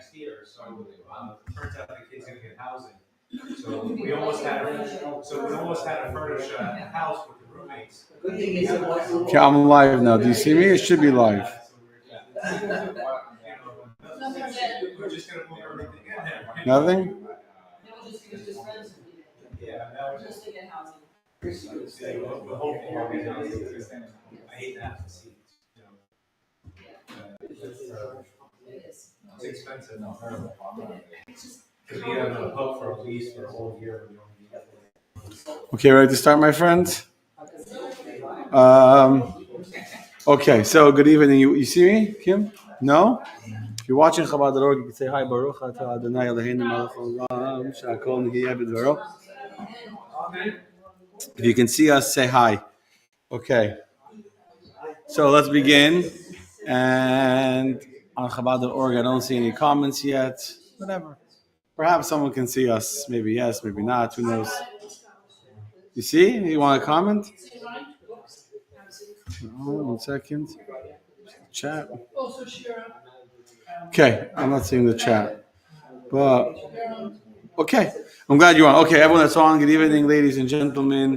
next year. So it turns out the kid's gonna get housing. So we almost had to furnish a house with the roommates. Okay, I'm live now. Do you see me? It should be live. We're just gonna move everything in there. Nothing? Yeah, that was just to get housing. The whole thing will be housing. I hate to have to see. It's expensive. Because we have a hook for a lease for a whole year. Okay, ready to start, my friends? Okay, so good evening. You see me, Kim? No? If you're watching Chabad.org, you can say hi, Baruch Atah Adonai Eloheinu Melech Haolam, Sha'akol Nehiyeh B'dvaro. If you can see us, say hi. Okay. So let's begin. And on Chabad.org, I don't see any comments yet. Whatever. Perhaps someone can see us. Maybe yes, maybe not. Who knows? You see? You want to comment? Oh, 1 second. Chat. Okay, I'm not seeing the chat. But, okay. I'm glad you're on. Okay, everyone that's on, good evening, ladies and gentlemen.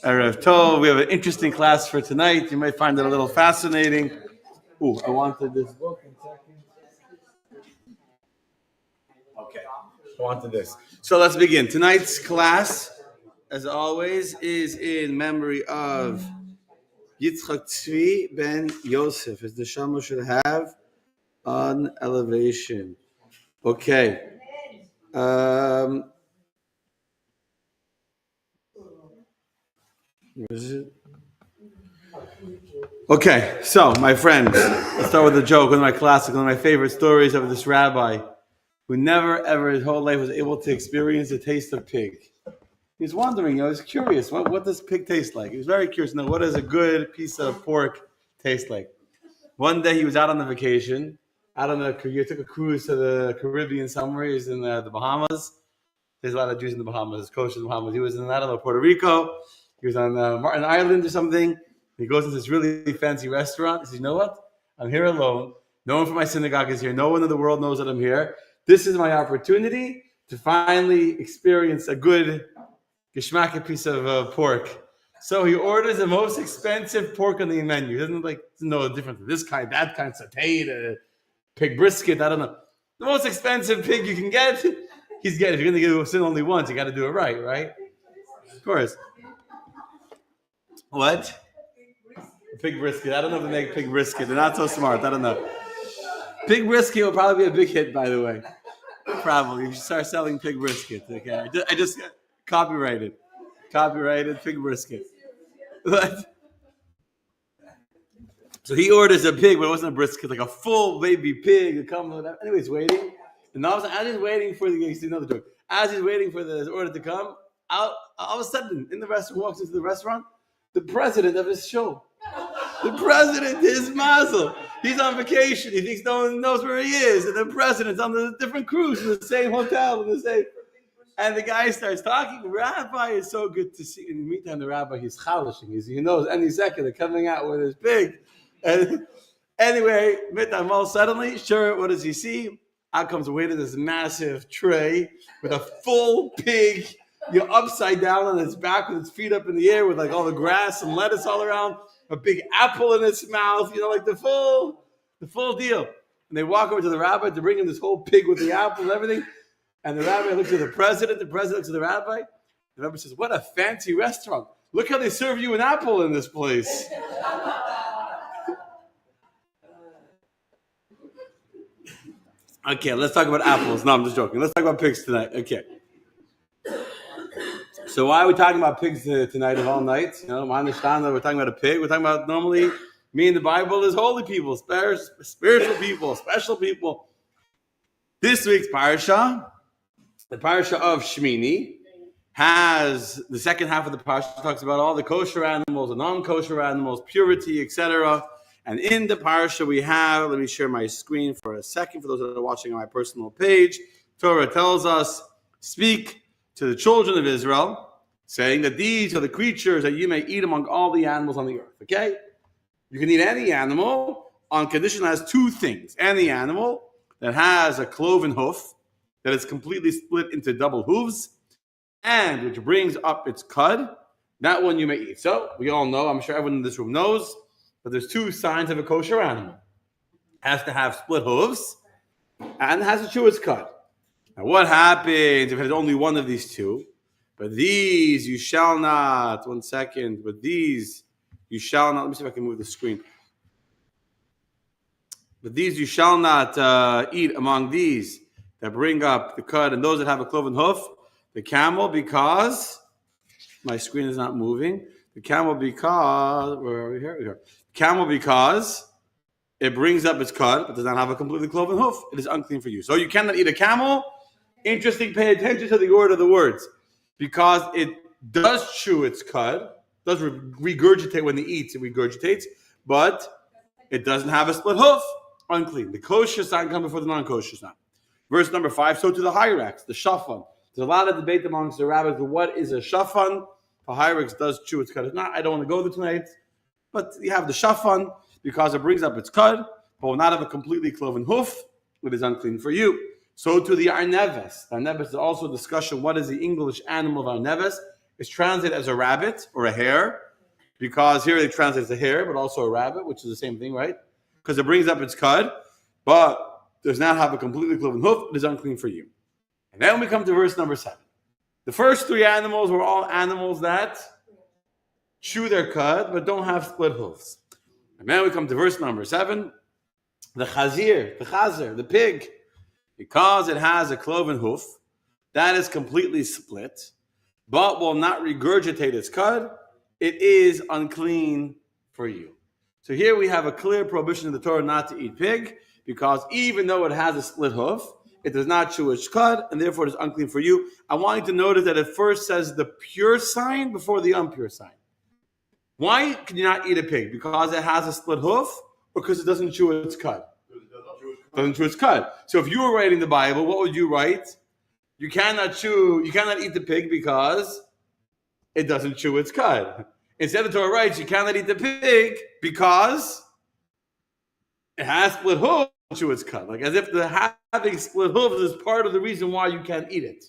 Erev Tov. We have an interesting class for tonight. You might find it a little fascinating. Ooh, I wanted this book. 1 second. Okay, I wanted this. So let's begin. Tonight's class, as always, is in memory of Yitzchak Tzvi ben Yosef. As the Neshama should have an elevation. Okay. Where is it? Okay, so my friends, let's start with a joke. One of my classic, one of my favorite stories of this rabbi who never ever his whole life was able to experience the taste of pig. He's wondering, he was curious, what does pig taste like? He was very curious to know what does a good piece of pork taste like. One day he was out on the vacation, he took a cruise to the Caribbean somewhere. He was in the Bahamas. There's a lot of Jews in the Bahamas. There's kosher in the Bahamas. He was in, I don't know, Puerto Rico. He was on Martin Island or something. He goes to this really fancy restaurant. He says, you know what? I'm here alone. No one from my synagogue is here. No one in the world knows that I'm here. This is my opportunity to finally experience a good geschmack piece of pork. So he orders the most expensive pork on the menu. He doesn't know the difference. This kind, that kind, sauteed, pig brisket, I don't know. The most expensive pig you can get, he's getting. If you're going to get sin only once, you got to do it right? Of course. What? Pig brisket. I don't know if they make pig brisket. They're not so smart. I don't know. Pig brisket will probably be a big hit, by the way. Probably. You should start selling pig brisket. Okay. I just copyrighted pig brisket. So he orders a pig, but it wasn't a brisket, like a full baby pig. Anyway, he's waiting. And all of a sudden, as he's waiting for another joke. As he's waiting for the order to come, all of a sudden, in the restaurant, walks into the restaurant, the president of his show. The president, his mazel. He's on vacation. He thinks no one knows where he is. And the president's on a different cruise in the same hotel. And the guy starts talking. Rabbi, it's so good to see you. In the meantime, the rabbi, he's chalishing. He knows any second they're coming out with his pig. And anyway, all suddenly, sure, what does he see? Out comes a waiter, this massive tray with a full pig. You're upside down on its back with its feet up in the air with all the grass and lettuce all around. A big apple in its mouth, the full deal. And they walk over to the rabbi to bring him this whole pig with the apple and everything. And the rabbi looks at the president looks at the rabbi. The rabbi says, what a fancy restaurant. Look how they serve you an apple in this place. Okay, let's talk about apples. No, I'm just joking. Let's talk about pigs tonight. Okay. So why are we talking about pigs tonight of all nights? I understand that we're talking about a pig. We're talking about normally, me and the Bible is holy people, spiritual people, special people. This week's parasha, the parasha of Shmini, has the second half of the parasha talks about all the kosher animals and non-kosher animals, purity, etc. And in the parasha we have, let me share my screen for a second for those that are watching on my personal page. Torah tells us, speak to the children of Israel, saying that these are the creatures that you may eat among all the animals on the earth. Okay? You can eat any animal on condition it has two things. Any animal that has a cloven hoof that is completely split into double hooves, and which brings up its cud, that one you may eat. So we all know, I'm sure everyone in this room knows, but there's two signs of a kosher animal. It has to have split hooves and it has to chew its cud. Now what happens if it has only one of these two? But these you shall not, one second, but these you shall not, let me see if I can move the screen. But these you shall not eat among these that bring up the cud and those that have a cloven hoof, the camel, because my screen is not moving. The camel, because where are we here? Here. Camel, because it brings up its cud, but does not have a completely cloven hoof. It is unclean for you. So you cannot eat a camel. Interesting. Pay attention to the order of the words, because it does chew its cud, does regurgitate when it eats. It regurgitates, but it doesn't have a split hoof. Unclean. The kosher sign comes before the non-kosher sign. Verse number 5. So to the hyrax, the shafan. There's a lot of debate amongst the rabbis. What is a shafan? The hyrax does chew its cud. I don't want to go there tonight, but you have the shafan because it brings up its cud, but will not have a completely cloven hoof. It is unclean for you. So to the arneves. Arneves is also a discussion. What is the English animal of arneves? It's translated as a rabbit or a hare, because here they translate as a hare, but also a rabbit, which is the same thing, right? Because it brings up its cud, but does not have a completely cloven hoof. It is unclean for you. And then we come to verse number 7. The first three animals were all animals that chew their cud, but don't have split hoofs. And then we come to verse number 7. The chazir, the chazer, the pig, because it has a cloven hoof, that is completely split, but will not regurgitate its cud, it is unclean for you. So here we have a clear prohibition in the Torah not to eat pig, because even though it has a split hoof, it does not chew its cud, and therefore it is unclean for you. I want you to notice that it first says the pure sign before the impure sign. Why can you not eat a pig? Because it has a split hoof, or because it doesn't chew its cud? It doesn't chew its cud. So if you were writing the Bible, what would you write? You cannot eat the pig because it doesn't chew its cud. Instead, the Torah writes, you cannot eat the pig because it has split hooves to chew its cud. Like as if the having split hooves is part of the reason why you can't eat it.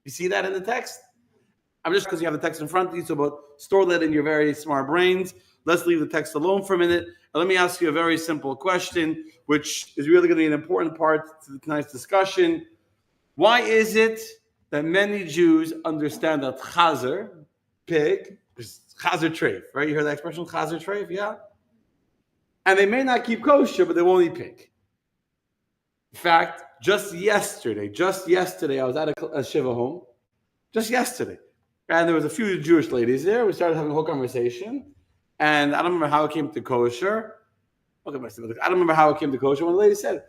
You see that in the text? I'm just because you have the text in front of you, so but store that in your very smart brains. Let's leave the text alone for a minute. And let me ask you a very simple question, which is really going to be an important part to tonight's discussion. Why is it that many Jews understand that chazer, pig, is chazer treif, right? You heard that expression, chazer treif, yeah? And they may not keep kosher, but they won't eat pig. In fact, just yesterday, I was at a Shiva home, just yesterday. And there was a few Jewish ladies there. We started having a whole conversation. And I don't remember how it came to kosher. I don't remember how it came to kosher. When the lady said,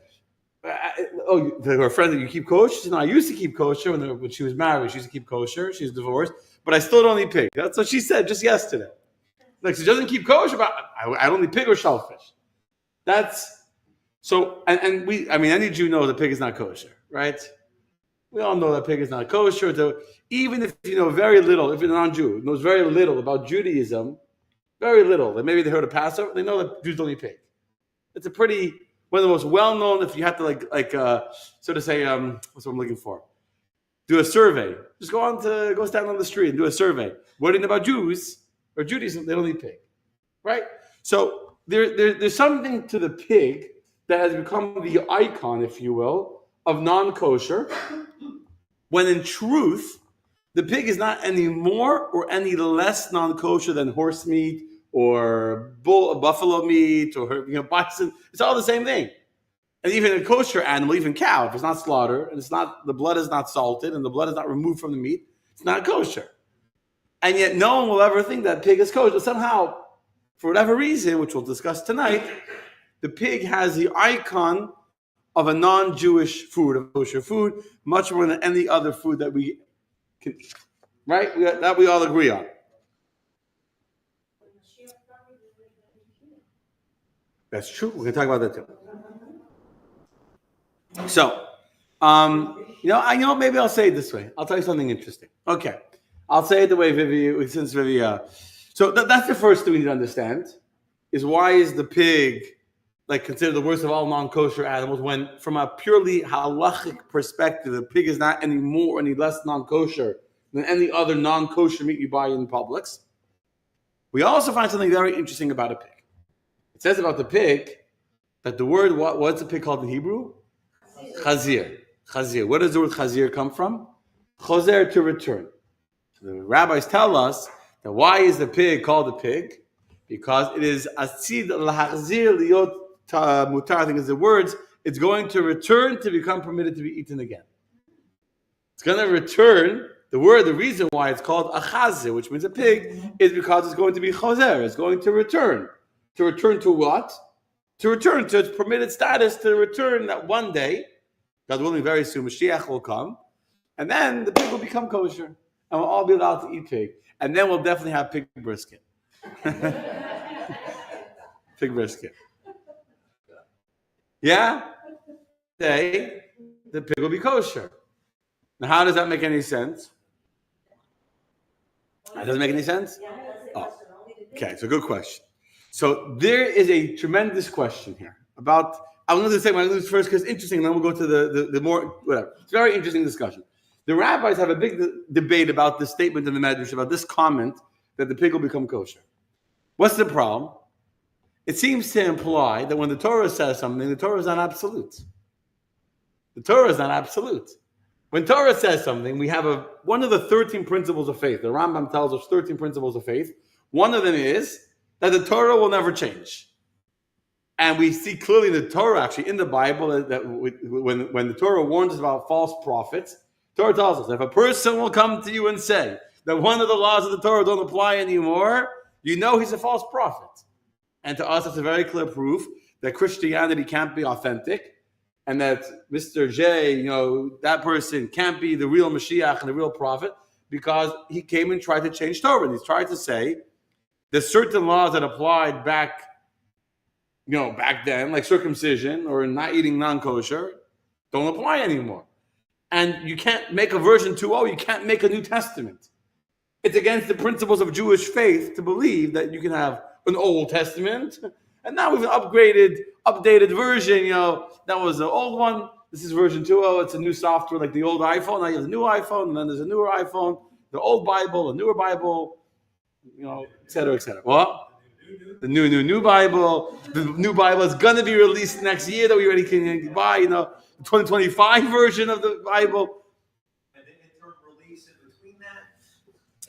her friend, that you keep kosher? She said, no, I used to keep kosher when she was married. She used to keep kosher. She's divorced. But I still don't eat pig. That's what she said just yesterday. Like, she doesn't keep kosher, but I don't eat pig or shellfish. That's so, and any Jew knows that pig is not kosher, right? We all know that pig is not kosher. So even if you know very little, if you're a non-Jew, knows very little about Judaism, very little, like maybe they heard of Passover, they know that Jews don't eat pig. It's one of the most well-known, if you have to sort of say, what's what I'm looking for? Do a survey. Just go stand on the street and do a survey. What do you know about Jews or Judaism? They don't eat pig, right? So there's something to the pig that has become the icon, if you will, of non-kosher, when in truth, the pig is not any more or any less non-kosher than horse meat or buffalo meat or bison. It's all the same thing. And even a kosher animal, even cow, if it's not slaughtered and the blood is not salted and the blood is not removed from the meat, it's not kosher. And yet no one will ever think that pig is kosher. Somehow, for whatever reason, which we'll discuss tonight, the pig has the icon of a non-Jewish food, of kosher food, much more than any other food that we can eat. Right? That we all agree on. That's true. We're going to talk about that too. So, maybe I'll say it this way. I'll tell you something interesting. Okay. I'll say it the way Vivi. So that's the first thing we need to understand, is why is the pig like considered the worst of all non-kosher animals, when from a purely halachic perspective, the pig is not any more or any less non-kosher than any other non-kosher meat you buy in Publix. We also find something very interesting about a pig. It says about the pig that the word, what's a pig called in Hebrew? Chazir. Chazir. Where does the word chazir come from? Choser, to return. So the rabbis tell us that why is the pig called a pig? Because it is asid lahachzir liot mutar. I think is the words. It's going to return to become permitted to be eaten again. It's going to return. The reason why it's called a chazir, which means a pig, is because it's going to be choser. It's going to return. To return to what? To return to its permitted status. To return that one day, God willing, very soon, Mashiach will come, and then the pig will become kosher, and we'll all be allowed to eat pig, and then we'll definitely have pig brisket. Pig brisket. Yeah? Day, the pig will be kosher. Now, how does that make any sense? That doesn't make any sense? Oh. Okay, it's a good question. So there is a tremendous question here about, I'm going to say my news first because it's interesting, and then we'll go to the more, whatever. It's a very interesting discussion. The rabbis have a big debate about this statement in the Medrash, about this comment that the pig will become kosher. What's the problem? It seems to imply that when the Torah says something, the Torah is not absolute. The Torah is not absolute. When Torah says something, we have one of the 13 principles of faith. The Rambam tells us 13 principles of faith. One of them is that the Torah will never change. And we see clearly in the Torah, actually, in the Bible, that when the Torah warns us about false prophets, the Torah tells us, if a person will come to you and say that one of the laws of the Torah don't apply anymore, you know he's a false prophet. And to us, it's a very clear proof that Christianity can't be authentic, and that Mr. J, that person can't be the real Mashiach and the real prophet, because he came and tried to change Torah. And he's tried to say that certain laws that applied back then, like circumcision or not eating non-kosher, don't apply anymore. And you can't make a version 2.0, you can't make a New Testament. It's against the principles of Jewish faith to believe that you can have an Old Testament, and now we've an updated version, that was the old one, this is version 2.0, it's a new software like the old iPhone, now you have the new iPhone, and then there's a newer iPhone, the old Bible, a newer Bible, et cetera, et cetera. What? The new Bible. The new Bible is going to be released next year that we already can buy, the 2025 version of the Bible. And then interim release in between that.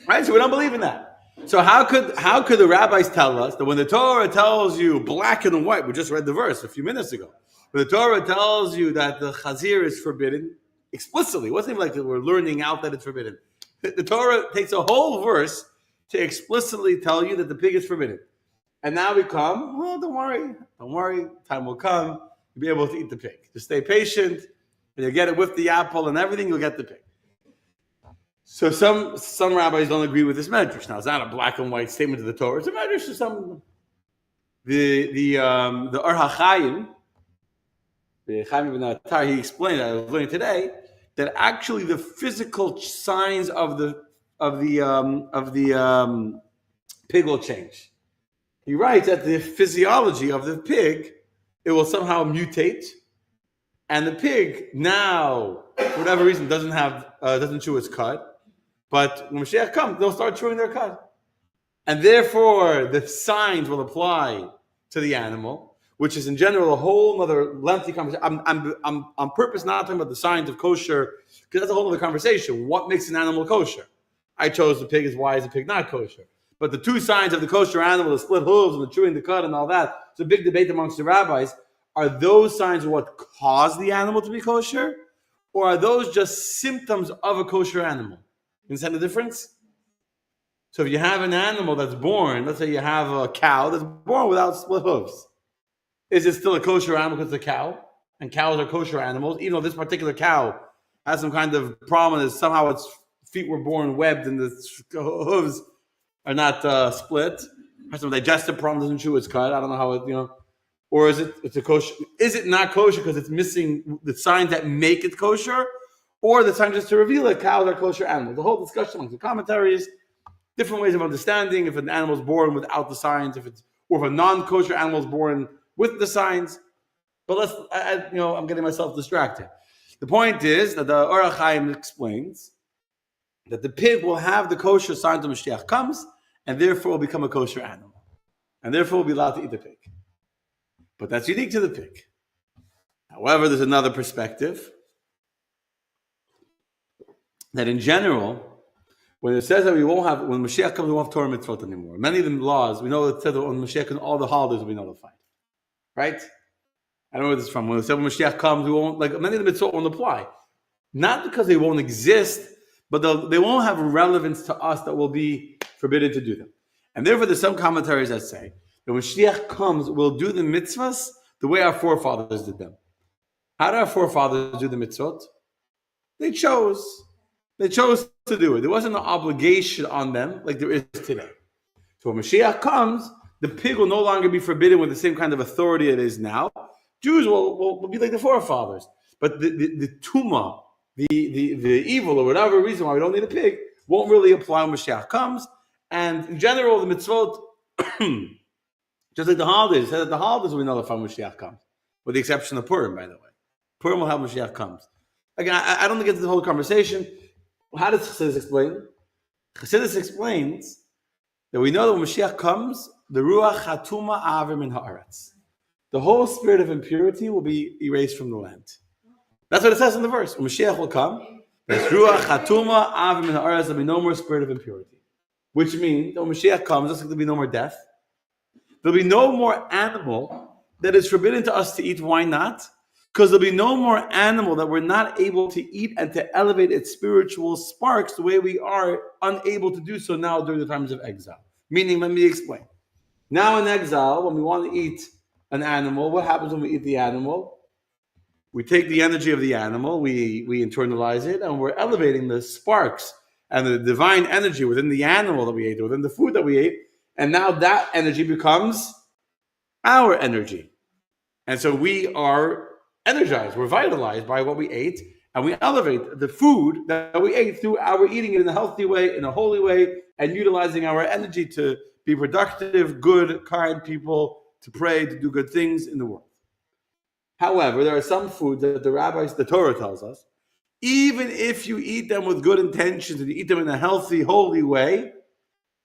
Right? So we don't believe in that. So how could the rabbis tell us that when the Torah tells you black and white, we just read the verse a few minutes ago, when the Torah tells you that the chazir is forbidden, explicitly, it wasn't even like we're learning out that it's forbidden. The Torah takes a whole verse to explicitly tell you that the pig is forbidden. And now we come, don't worry, time will come, you'll be able to eat the pig. Just stay patient, and you'll get it with the apple and everything, you'll get the pig. So some rabbis don't agree with this medrash. Now, it's not a black and white statement of the Torah, it's a medrash to some of them. The Or HaChaim, the Chaim ibn Attar, he explained, I was learning today, that actually the physical signs of the pig will change. He writes that the physiology of the pig, it will somehow mutate, and the pig now, for whatever reason, doesn't chew its cud. But when Mashiach comes, they'll start chewing their cud, and therefore the signs will apply to the animal, which is in general a whole other lengthy conversation. I'm on purpose not talking about the signs of kosher, because that's a whole other conversation. What makes an animal kosher? I chose the pig as why is the pig not kosher? But the two signs of the kosher animal, the split hooves and the chewing the cud and all that, it's a big debate amongst the rabbis. Are those signs what cause the animal to be kosher? Or are those just symptoms of a kosher animal? You understand the difference? So if you have an animal that's born, let's say you have a cow that's born without split hooves. Is it still a kosher animal because it's a cow? And cows are kosher animals, even though this particular cow has some kind of problem that somehow its feet were born webbed and the hooves are not split. Has some digestive problem, doesn't chew its cud. I don't know how it, or it's a kosher? Is it not kosher because it's missing the signs that make it kosher, or the signs just to reveal that cows are kosher animals? The whole discussion among the commentaries, different ways of understanding if an animal is born without the signs, or if a non-kosher animal is born with the signs. But I'm getting myself distracted. The point is that the Orach Chaim explains that the pig will have the kosher signs when Mashiach comes, and therefore will become a kosher animal, and therefore will be allowed to eat the pig. But that's unique to the pig. However, there's another perspective that in general, when it says that when Mashiach comes, we won't have Torah mitzvot anymore. Many of the laws, we know it says that when Mashiach comes, all the holidays will be nullified. Right? I don't know where this is from. When it says when Mashiach comes, we won't, like many of the mitzvot won't apply. Not because they won't exist, but they won't have relevance to us that will be forbidden to do them. And therefore, there's some commentaries that say that when Mashiach comes, we'll do the mitzvahs the way our forefathers did them. How did our forefathers do the mitzvot? They chose to do it. There wasn't an obligation on them like there is today. So when Mashiach comes, the pig will no longer be forbidden with the same kind of authority it is now. Jews will be like the forefathers. But the tumah, the evil, or whatever reason why we don't need a pig, won't really apply when Mashiach comes. And in general, the mitzvot, just like the holidays, it said that the holidays will be nullified when Mashiach comes, with the exception of Purim, by the way. Purim will have Mashiach comes. Again, I don't get into the whole conversation. How does Chassidus explain? Chassidus explains that we know that when Mashiach comes, the Ruach Hatuma Avir Min Haaretz, the whole spirit of impurity will be erased from the land. That's what it says in the verse. When Mashiach will come, there's Ruach Hatuma Avir Min Haaretz, there'll be no more spirit of impurity. Which means that when Mashiach comes, there'll be no more death. There'll be no more animal that is forbidden to us to eat. Why not? Because there'll be no more animal that we're not able to eat and to elevate its spiritual sparks the way we are unable to do so now during the times of exile. Meaning, let me explain. Now in exile, when we want to eat an animal, what happens when we eat the animal? We take the energy of the animal, we internalize it, and we're elevating the sparks and the divine energy within the animal that we ate, within the food that we ate, and now that energy becomes our energy. And so we are energized, we're vitalized by what we ate, and we elevate the food that we ate through our eating it in a healthy way, in a holy way, and utilizing our energy to be productive, good, kind people, to pray, to do good things in the world. However, there are some foods that the Torah tells us, even if you eat them with good intentions and you eat them in a healthy, holy way,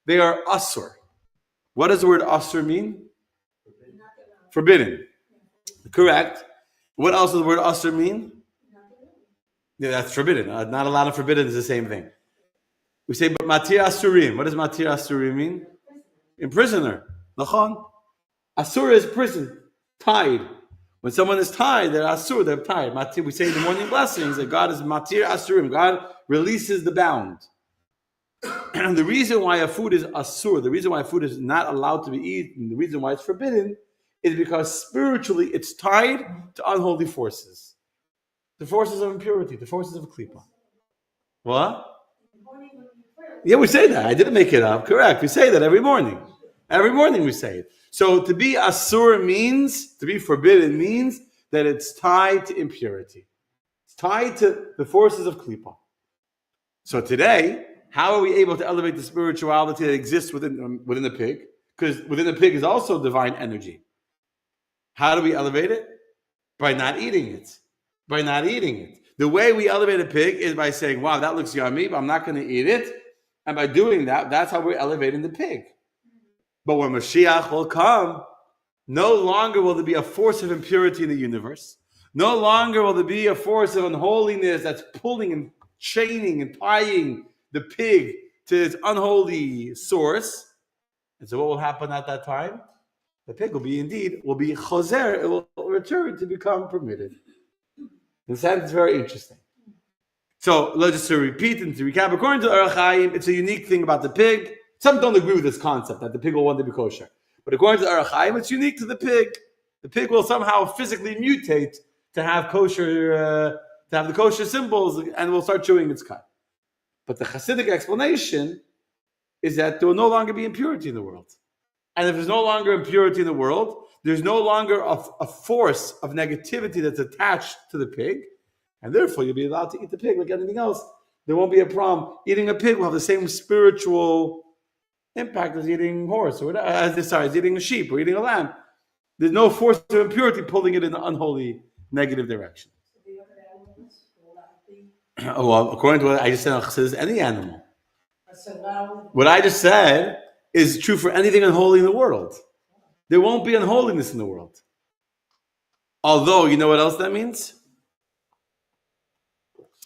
they are asur. What does the word asur mean? Forbidden. Correct. What else does the word asur mean? Yeah, that's forbidden. Not allowed and forbidden is the same thing. We say, but matir asurim. What does matir asurim mean? Imprisoner. Lachon. Asur is prison. Tied. When someone is tied, they're asur, they're tied. Matir, we say in the morning blessings that God is matir asurim. God releases the bound. And the reason why a food is asur, the reason why food is not allowed to be eaten, the reason why it's forbidden, is because spiritually it's tied to unholy forces. The forces of impurity, the forces of klipa. What? Yeah, we say that. I didn't make it up. Correct. We say that every morning. Every morning we say it. So to be asur means, to be forbidden means that it's tied to impurity. It's tied to the forces of klipa. So today, how are we able to elevate the spirituality that exists within the pig? Because within the pig is also divine energy. How do we elevate it? By not eating it. By not eating it. The way we elevate a pig is by saying, wow, that looks yummy, but I'm not going to eat it. And by doing that, that's how we're elevating the pig. But when Mashiach will come, no longer will there be a force of impurity in the universe. No longer will there be a force of unholiness that's pulling and chaining and tying the pig to its unholy source. And so what will happen at that time? The pig will be choser, it will return to become permitted. In a sense, it's very interesting. So let's just repeat and to recap. According to Orach Chaim, it's a unique thing about the pig. Some don't agree with this concept that the pig will one day be kosher. But according to Orach Chaim, it's unique to the pig. The pig will somehow physically mutate to have kosher, to have the kosher symbols, and will start chewing its cud. But the Hasidic explanation is that there will no longer be impurity in the world. And if there's no longer impurity in the world, there's no longer a force of negativity that's attached to the pig, and therefore you'll be allowed to eat the pig like anything else. There won't be a problem. Eating a pig will have the same spiritual impact as eating horse, or as eating a sheep or eating a lamb. There's no force of impurity pulling it in the unholy negative direction. Oh, well, according to what I just said, Chassidus, any animal. What I just said is true for anything unholy in the world. There won't be unholiness in the world. Although, you know what else that means?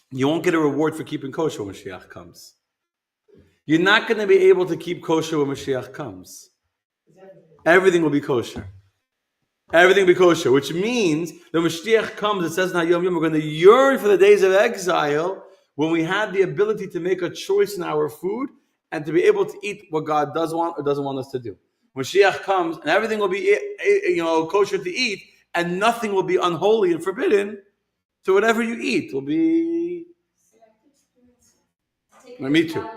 You won't get a reward for keeping kosher when Mashiach comes. You're not going to be able to keep kosher when Mashiach comes. Everything will be kosher. Everything will be kosher, which means when Mashiach comes, it says in Hayom Yom, we're going to yearn for the days of exile when we had the ability to make a choice in our food and to be able to eat what God does want or doesn't want us to do. When Mashiach comes, and everything will be kosher to eat, and nothing will be unholy and forbidden. So whatever you eat will be. Me too.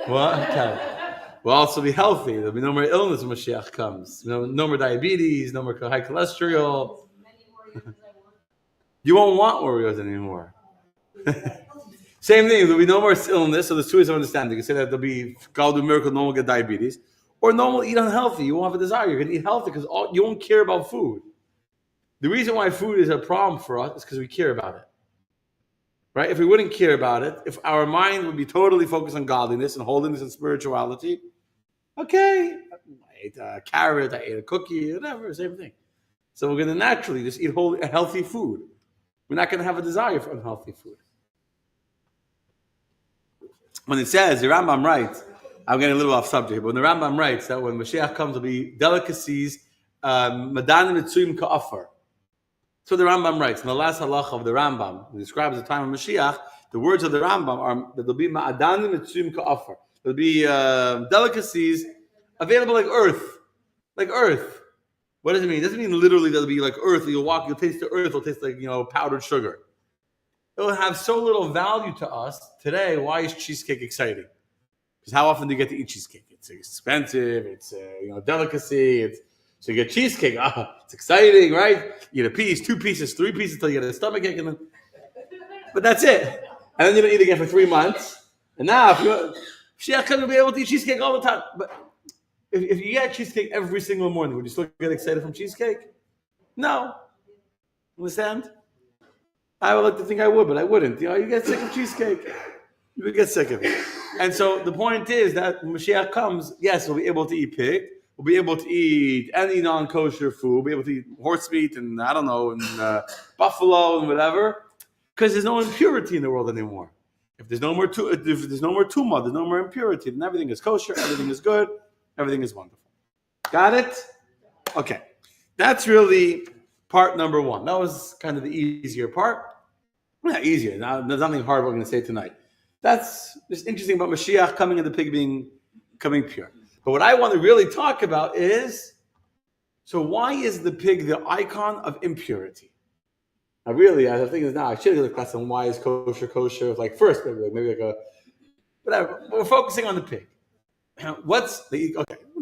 What? We'll also be healthy. There'll be no more illness when Mashiach comes. No more diabetes, no more high cholesterol. You won't want Oreos anymore. Same thing. There'll be no more illness. So there's two ways of understanding. You can say that there'll be, God will do a miracle, no one will get diabetes. Or no one will eat unhealthy. You won't have a desire. You're going to eat healthy because you won't care about food. The reason why food is a problem for us is because we care about it. Right? If we wouldn't care about it, if our mind would be totally focused on godliness and holiness and spirituality, okay, I ate a carrot, I ate a cookie, whatever, same thing. So we're going to naturally just eat healthy food. We're not going to have a desire for unhealthy food. When it says, the Rambam writes, I'm getting a little off subject, but when the Rambam writes that when Mashiach comes, there'll be delicacies, madanim mitzuyim ka'afar. So the Rambam writes, in the last halacha of the Rambam, it describes the time of Mashiach, the words of the Rambam are that there'll be ma'adanim mitzuyim ka'afar. There'll be delicacies available like earth. Like earth. What does it mean? It doesn't mean literally that'll be like earth. You'll taste the earth, it'll taste like, powdered sugar. It'll have so little value to us today. Why is cheesecake exciting? Because how often do you get to eat cheesecake? It's expensive, it's a delicacy, so you get cheesecake. It's exciting, right? You get a piece, 2 pieces, 3 pieces until you get a stomachache, but that's it. And then you don't eat again for 3 months. And now, if you're going to be able to eat cheesecake all the time. But if you get cheesecake every single morning, would you still get excited from cheesecake? No. Understand? I would like to think I would, but I wouldn't. You get sick of cheesecake. You would get sick of it. And so the point is that when Mashiach comes, yes, we'll be able to eat pig. We'll be able to eat any non-kosher food. We'll be able to eat horse meat and, buffalo and whatever. Because there's no impurity in the world anymore. If there's no more tumah, there's no more impurity, then everything is kosher, everything is good, everything is wonderful. Got it? Okay. That's really part number 1. That was kind of the easier part. Not easier. Now, there's nothing hard we're going to say tonight. That's just interesting about Mashiach coming and the pig becoming pure. But what I want to really talk about is, so why is the pig the icon of impurity? Now, really, I think now I should have a class on why is kosher. Like first, maybe like a whatever. We're focusing on the pig. Okay, 1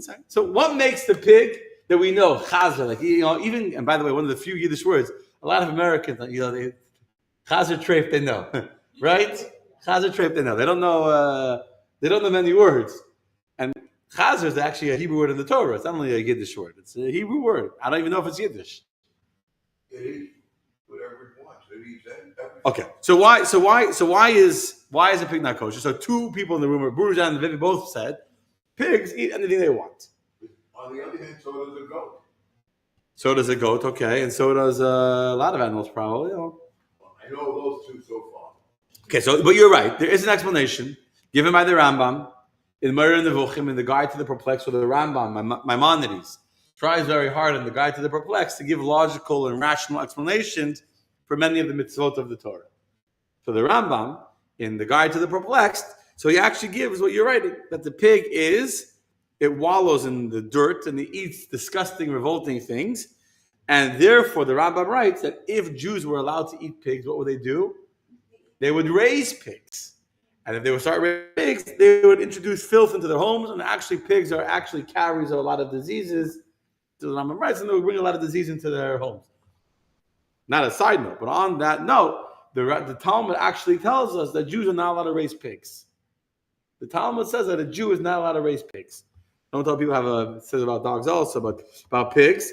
second. So what makes the pig that we know chazer? Even, and by the way, one of the few Yiddish words, a lot of Americans, they chazer treif, they know, right? Chazer treif, they know. They don't know many words. And chazer is actually a Hebrew word in the Torah. It's not only a Yiddish word. It's a Hebrew word. I don't even know if it's Yiddish. It is whatever it wants. It eats everything. Okay. So why is a pig not kosher? So 2 people in the room, Burjan and Vivi, both said pigs eat anything they want. On the other hand, so does a goat. So does a goat, okay, and so does a lot of animals, probably. Well, I know those 2 so far. Okay, but you're right. There is an explanation given by the Rambam in Moreh Nevuchim, in the Guide to the Perplexed, where the Rambam, Maimonides, tries very hard in the Guide to the Perplexed to give logical and rational explanations for many of the mitzvot of the Torah. So the Rambam, in the Guide to the Perplexed, so he actually gives what you're writing, that the pig it wallows in the dirt and it eats disgusting, revolting things. And therefore, the Rambam writes that if Jews were allowed to eat pigs, what would they do? They would raise pigs. And if they would start raising pigs, they would introduce filth into their homes. And actually, pigs are actually carriers of a lot of diseases. To the Rambam writes, and they would bring a lot of disease into their homes. Not a side note, but on that note, the Talmud actually tells us that Jews are not allowed to raise pigs. The Talmud says that a Jew is not allowed to raise pigs. Don't tell people it says about dogs also, but about pigs.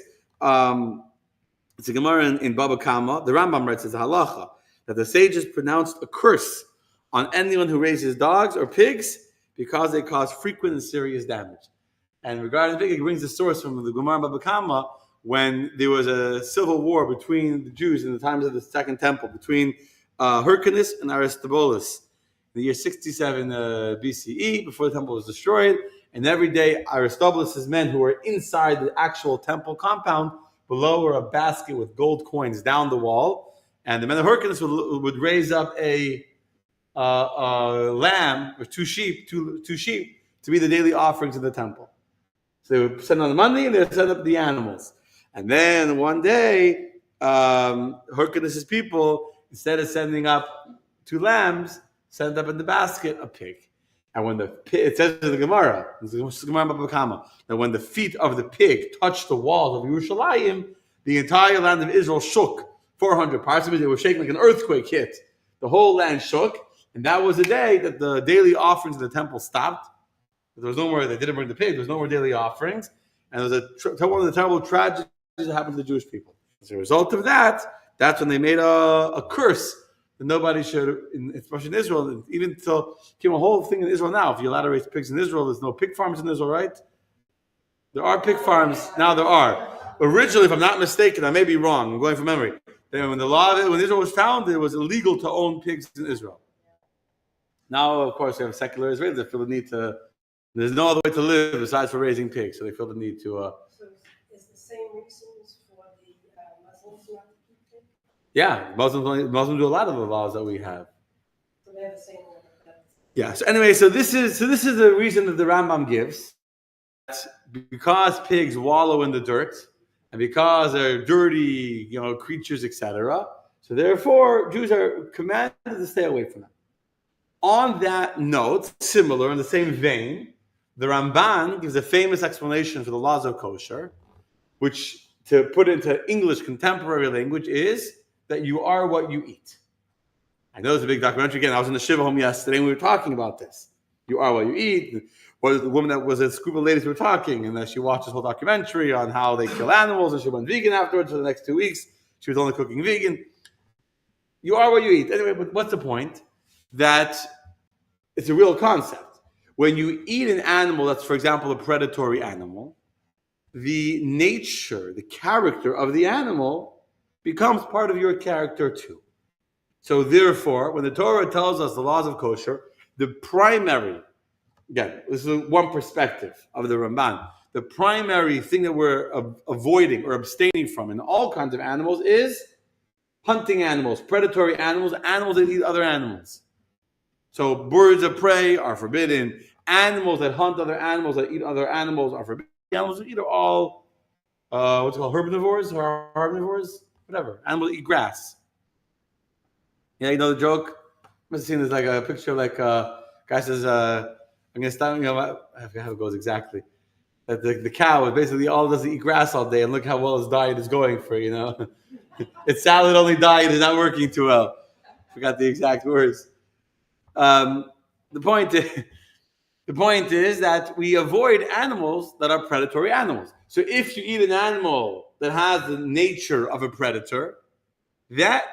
it's a Gemara in Baba Kama. The Rambam writes as a halacha that the sages pronounced a curse on anyone who raises dogs or pigs because they cause frequent and serious damage. And regarding pig, it brings the source from the Gemara in Baba Kama when there was a civil war between the Jews in the times of the Second Temple, between Hyrcanus and Aristobulus. In the year 67 BCE, before the temple was destroyed, and every day Aristobulus' men who were inside the actual temple compound, below were a basket with gold coins down the wall, and the men of Hyrcanus would raise up a lamb or two sheep to be the daily offerings in the temple. So they would send on the money and they would send up the animals. And then one day, Hyrcanus' people, instead of sending up 2 lambs, sent up in the basket a pig. And when it says in the Gemara, that when the feet of the pig touched the walls of Yerushalayim, the entire land of Israel shook. 400 parts of it, they were shaking like an earthquake hit. The whole land shook, and that was the day that the daily offerings in the temple stopped. There was no more, they didn't bring the pig, there was no more daily offerings, and there was one of the terrible tragedies that happened to the Jewish people. As a result of that, that's when they made a curse that nobody should, especially in Israel, even until came a whole thing in Israel now. If you're allowed to raise pigs in Israel, there's no pig farms in Israel, right? There are pig farms, now there are. Originally, if I'm not mistaken, I may be wrong, I'm going from memory, then when when Israel was founded, it was illegal to own pigs in Israel. Now, of course, we have secular Israelis that feel the need to, there's no other way to live besides for raising pigs, so they feel the need to... So is the same reasons for the Muslims not to keep pigs? Yeah, Muslims do a lot of the laws that we have. So they have the same one. Yeah. So anyway, so this is the reason that the Rambam gives. Because pigs wallow in the dirt, and because they're dirty, creatures, etc. So therefore, Jews are commanded to stay away from them. On that note, similar in the same vein, the Ramban gives a famous explanation for the laws of kosher, which, to put into English contemporary language, is that you are what you eat. I know there's a big documentary. Again, I was in the Shiva home yesterday, and we were talking about this. You are what you eat. Or the woman that was a group of ladies who were talking, and she watched this whole documentary on how they kill animals, and she went vegan afterwards for the next 2 weeks. She was only cooking vegan. You are what you eat. Anyway, but what's the point? That it's a real concept. When you eat an animal that's, for example, a predatory animal, the nature, the character of the animal becomes part of your character too. So therefore, when the Torah tells us the laws of kosher, the primary, again, this is one perspective of the Ramban, the primary thing that we're avoiding or abstaining from in all kinds of animals is hunting animals, predatory animals, animals that eat other animals. So birds of prey are forbidden. Animals that hunt other animals, that eat other animals are forbidden. Animals that eat are all, what's it called, herbivores or herbivores? Whatever. Animals that eat grass. Yeah, you know the joke? I must have seen this like a picture of like a guy says, I'm going to stop, I forget how it goes exactly. That the cow is basically all does is eat grass all day, and look how well his diet is going for, Its salad-only diet is not working too well. Forgot the exact words. The point is that we avoid animals that are predatory animals. So if you eat an animal that has the nature of a predator, that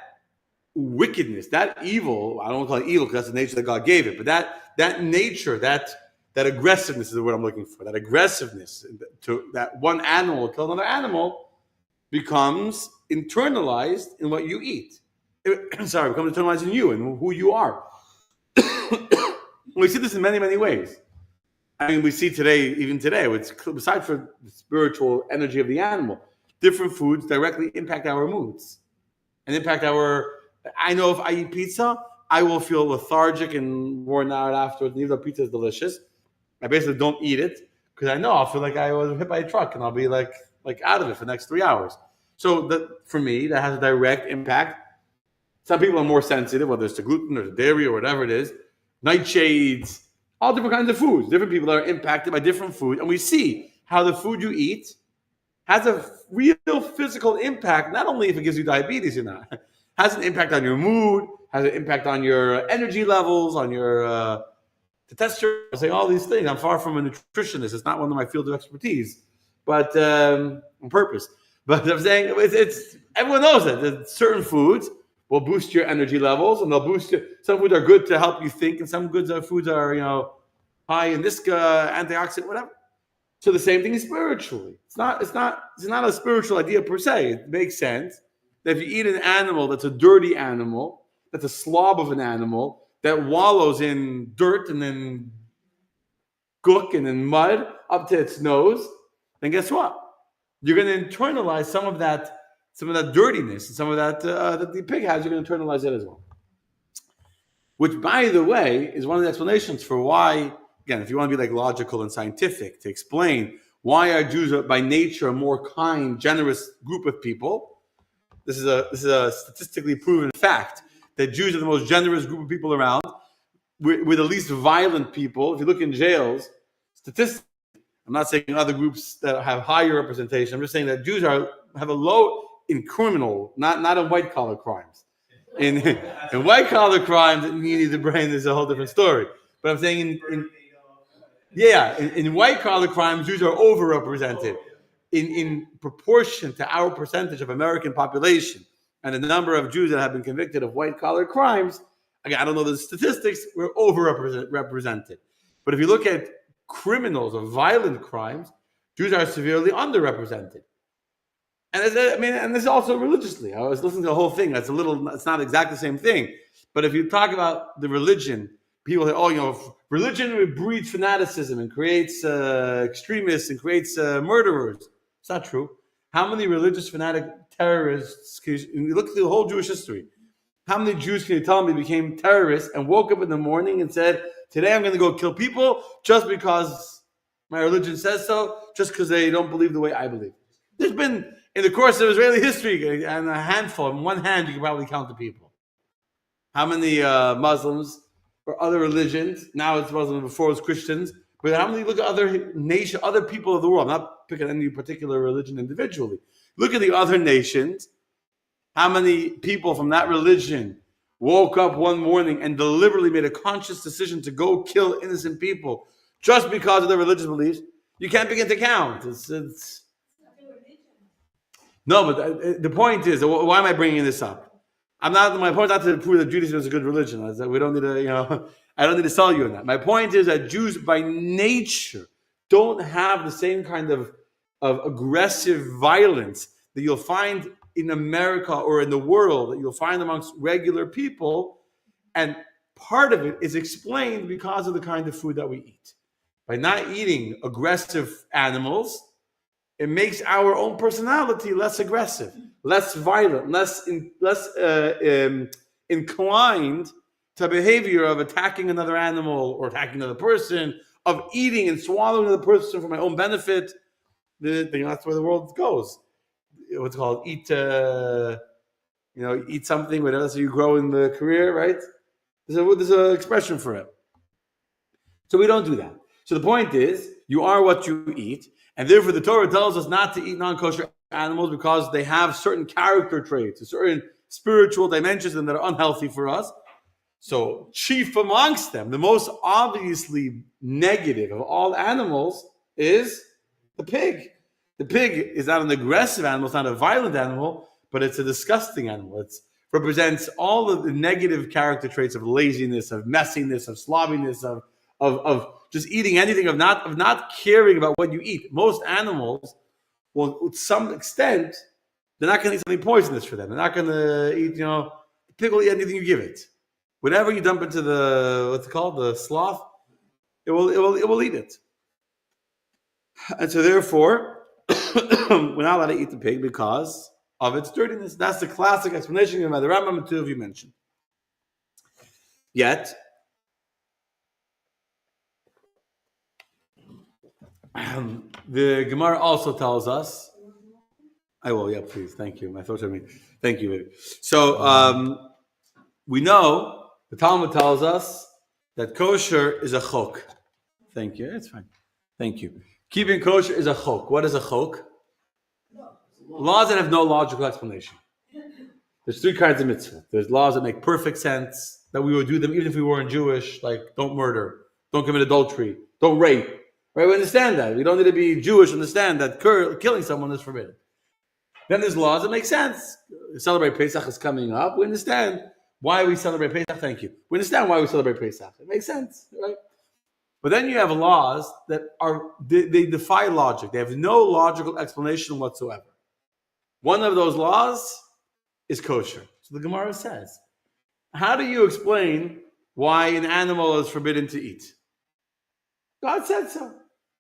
wickedness, that evil, I don't want to call it evil because that's the nature that God gave it, but that nature, that aggressiveness is the word I'm looking for, that aggressiveness to that one animal will kill another animal becomes internalized in what you eat. Becomes internalized in you and who you are. We see this in many, many ways. I mean, we see even today, besides for the spiritual energy of the animal, different foods directly impact our moods and impact I know if I eat pizza, I will feel lethargic and worn out afterwards. Even though pizza is delicious, I basically don't eat it because I know I'll feel like I was hit by a truck and I'll be like out of it for the next 3 hours. So for me, that has a direct impact. Some people are more sensitive, whether it's to gluten or to dairy or whatever it is. Nightshades, all different kinds of foods. Different people are impacted by different food. And we see how the food you eat has a real physical impact, not only if it gives you diabetes or not, has an impact on your mood, has an impact on your energy levels, on your testosterone. I say all these things. I'm far from a nutritionist. It's not one of my fields of expertise, but on purpose. But I'm saying it's everyone knows that certain foods will boost your energy levels, and they'll boost you. Some foods are good to help you think, and some foods are high in this antioxidant, whatever. So the same thing is spiritually. It's not a spiritual idea per se. It makes sense that if you eat an animal that's a dirty animal, that's a slob of an animal that wallows in dirt and then gook and then mud up to its nose, then guess what? You're going to internalize some of that dirtiness and some of that that the pig has. You're going to internalize it as well. Which, by the way, is one of the explanations for why, again, if you want to be like logical and scientific, to explain why are Jews by nature a more kind, generous group of people. This is a statistically proven fact that Jews are the most generous group of people around. We're the least violent people. If you look in jails, statistically, I'm not saying other groups that have higher representation. I'm just saying that Jews have a low in criminal, not in white collar crimes. In white collar crimes, you need the brain is a whole different story. But I'm saying in white collar crimes, Jews are overrepresented in proportion to our percentage of American population and the number of Jews that have been convicted of white collar crimes. Again, I don't know the statistics. We're overrepresented. But if you look at criminals of violent crimes, Jews are severely underrepresented. And this is also religiously. I was listening to the whole thing. It's not exactly the same thing. But if you talk about the religion, people say, religion breeds fanaticism and creates extremists and creates murderers. It's not true. How many religious fanatic terrorists, you look through the whole Jewish history, how many Jews can you tell me became terrorists and woke up in the morning and said, today I'm going to go kill people just because my religion says so, just because they don't believe the way I believe? There's been, in the course of Israeli history, and a handful, in one hand, you can probably count the people. How many Muslims or other religions, now it's Muslims, before it was Christians, but how many look at other people of the world? I'm not picking any particular religion individually. Look at the other nations. How many people from that religion woke up one morning and deliberately made a conscious decision to go kill innocent people just because of their religious beliefs? You can't begin to count. No, but the point is, why am I bringing this up? My point is not to prove that Judaism is a good religion. We don't need to, I don't need to sell you on that. My point is that Jews by nature don't have the same kind of aggressive violence that you'll find in America or in the world, that you'll find amongst regular people. And part of it is explained because of the kind of food that we eat. By not eating aggressive animals, it makes our own personality less aggressive, less violent, less inclined to behavior of attacking another animal or attacking another person, of eating and swallowing another person for my own benefit. That's where the world goes. What's it called? Eat something, whatever, so you grow in the career, right? There's an expression for it. So we don't do that. So the point is, you are what you eat, and therefore the Torah tells us not to eat non-kosher animals because they have certain character traits, certain spiritual dimensions that are unhealthy for us. So chief amongst them, the most obviously negative of all animals is the pig. The pig is not an aggressive animal, it's not a violent animal, but it's a disgusting animal. It represents all of the negative character traits of laziness, of messiness, of slobbiness, of just eating anything, of not caring about what you eat. Most animals, well, to some extent, they're not going to eat something poisonous for them. They're not going to eat, the pig will eat anything you give it. Whatever you dump into the sloth, it will eat it. And so therefore, we're not allowed to eat the pig because of its dirtiness. That's the classic explanation by the Rambam and two of you mentioned. Yet, the Gemara also tells us, I will, yeah, please, thank you. My thoughts are me. Thank you, baby. So we know the Talmud tells us that kosher is a chok. Thank you. It's fine. Thank you. Keeping kosher is a chok. What is a chok? Laws that have no logical explanation. There's three kinds of mitzvah. There's laws that make perfect sense, that we would do them even if we weren't Jewish, like don't murder, don't commit adultery, don't rape. Right? We understand that. We don't need to be Jewish to understand that killing someone is forbidden. Then there's laws that make sense. Celebrate Pesach is coming up. We understand why we celebrate Pesach. Thank you. We understand why we celebrate Pesach. It makes sense, right? But then you have laws that they defy logic. They have no logical explanation whatsoever. One of those laws is kosher. So the Gemara says, how do you explain why an animal is forbidden to eat? God said so.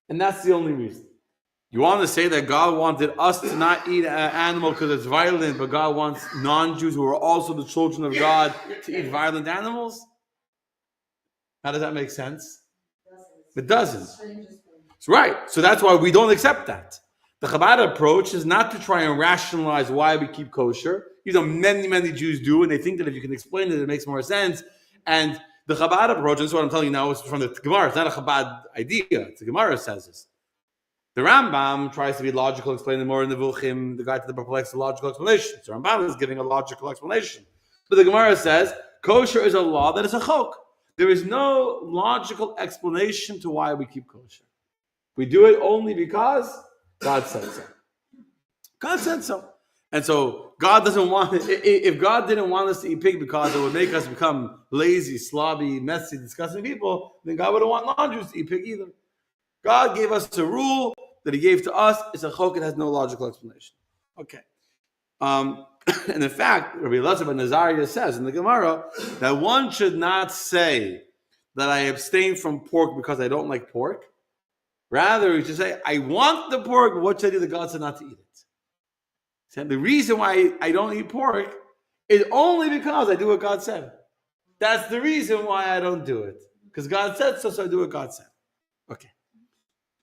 And that's the only reason. You want to say that God wanted us to not eat an animal because it's violent, but God wants non-Jews who are also the children of God to eat violent animals? How does that make sense? It doesn't. It's right. So that's why we don't accept that. The Chabad approach is not to try and rationalize why we keep kosher. Many, many Jews do, and they think that if you can explain it, it makes more sense. And the Chabad approach, and this is what I'm telling you now, is from the Gemara. It's not a Chabad idea. It's the Gemara says this. The Rambam tries to be logical, explaining more in the Nevuchim, the guide to the perplexed, logical explanation. So Rambam is giving a logical explanation. But the Gemara says, kosher is a law that is a chok. There is no logical explanation to why we keep kosher. We do it only because God said so. God said so. And so God doesn't want it. If God didn't want us to eat pig because it would make us become lazy, slobby, messy, disgusting people, then God wouldn't want non-Jews to eat pig either. God gave us a rule that he gave to us. It's a chok. It has no logical explanation. Okay. And in fact, Rabbi Elazar ben Nazariah says in the Gemara that one should not say that I abstain from pork because I don't like pork. Rather, you should say, I want the pork, but what should I do? The God said not to eat it. So the reason why I don't eat pork is only because I do what God said. That's the reason why I don't do it. Because God said so, so I do what God said. Okay.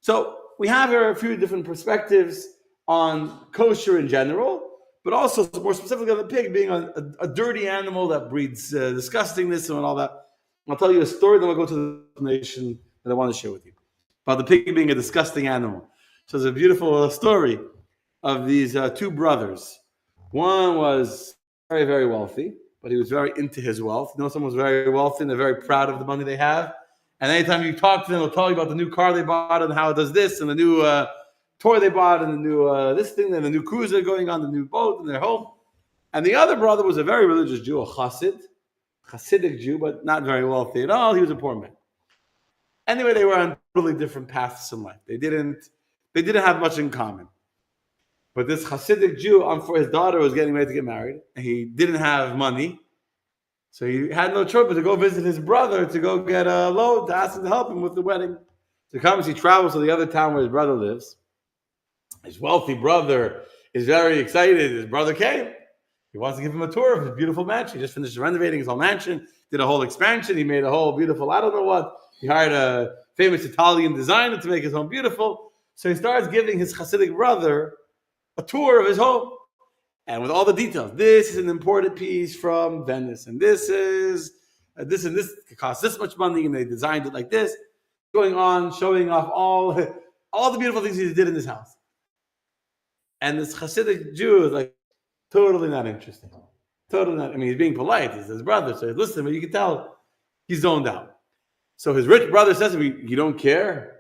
So we have here a few different perspectives on kosher in general, but also more specifically on the pig being a dirty animal that breeds disgustingness and all that. I'll tell you a story, then we'll go to the explanation that I want to share with you about the pig being a disgusting animal. So there's a beautiful story of these two brothers. One was very, very wealthy, but he was very into his wealth. Someone was very wealthy and they're very proud of the money they have. And anytime you talk to them, they'll tell you about the new car they bought and how it does this, and the new toy they bought, and the new this thing, and the new cruise they're going on, the new boat, and their home. And the other brother was a very religious Jew, a Hasidic Jew, but not very wealthy at all. He was a poor man. Anyway, they were on totally different paths in life. They didn't have much in common. But this Hasidic Jew, for his daughter was getting ready to get married, and he didn't have money. So he had no choice but to go visit his brother to go get a loan to ask him to help him with the wedding. So he travels to the other town where his brother lives. His wealthy brother is very excited. His brother came. He wants to give him a tour of his beautiful mansion. He just finished renovating his whole mansion, did a whole expansion. He made a whole beautiful, I don't know what. He hired a famous Italian designer to make his home beautiful. So he starts giving his Hasidic brother a tour of his home. And with all the details, this is an imported piece from Venice, and this is this and this. It costs this much money, and they designed it like this. Going on, showing off all the beautiful things he did in this house. And this Hasidic Jew is like totally not interested. Totally not. I mean, he's being polite. He's his brother, so he's listening, but you can tell he's zoned out. So his rich brother says to me, "You don't care?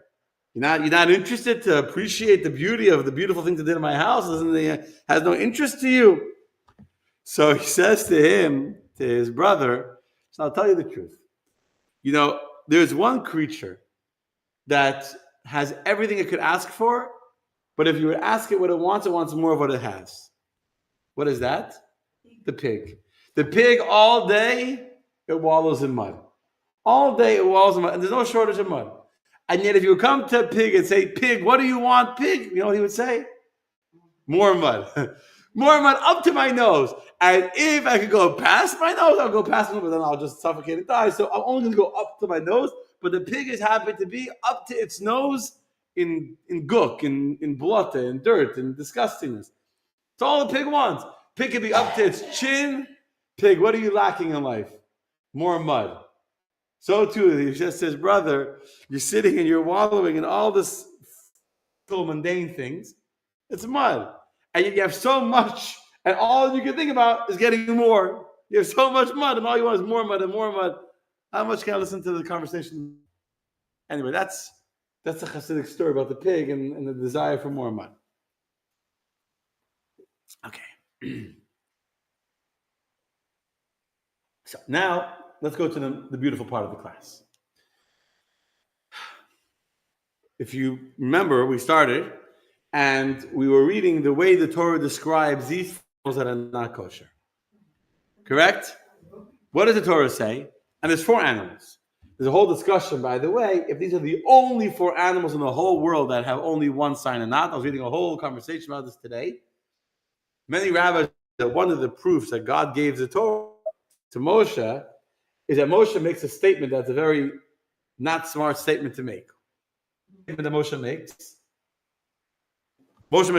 You're not interested to appreciate the beauty of the beautiful things that did in my house? Has no interest to you?" So he says to his brother, so I'll tell you the truth. There's one creature that has everything it could ask for, but if you would ask it what it wants more of what it has. What is that? The pig. The pig all day, it wallows in mud. All day it wallows in mud, and there's no shortage of mud. And yet if you come to a pig and say, "Pig, what do you want, pig?" You know what he would say? More mud. More mud up to my nose. And if I could go past my nose, I'll go past my nose, but then I'll just suffocate and die. So I'm only going to go up to my nose. But the pig is happy to be up to its nose in gook, in blood, in dirt, in disgustingness. That's all the pig wants. Pig can be up to its chin. Pig, what are you lacking in life? More mud. So too, he just says, brother, you're sitting and you're wallowing in all this mundane things. It's mud. And you have so much, and all you can think about is getting more. You have so much mud, and all you want is more mud and more mud. How much can I listen to the conversation? Anyway, that's a Hasidic story about the pig and the desire for more mud. Okay. So now let's go to the beautiful part of the class. If you remember, we started and we were reading the way the Torah describes these animals that are not kosher. Correct? What does the Torah say? And there's 4 animals. There's a whole discussion, by the way, if these are the only 4 animals in the whole world that have only one sign or not. I was reading a whole conversation about this today. Many rabbis, that one of the proofs that God gave the Torah to Moshe is that Moshe makes a statement that's a very not smart statement to make. The statement that Moshe makes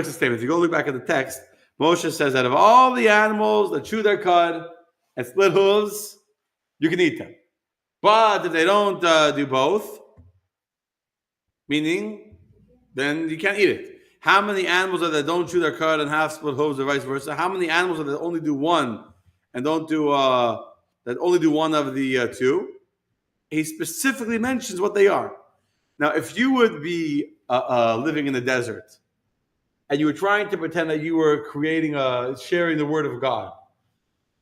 a statement. If you go look back at the text, Moshe says that of all the animals that chew their cud and split hooves, you can eat them. But if they don't do both, meaning, then you can't eat it. How many animals are there that don't chew their cud and have split hooves, or vice versa? How many animals are there that only do one and don't do that only do one of the 2? He specifically mentions what they are. Now, if you would be living in the desert and you were trying to pretend that you were sharing the word of God,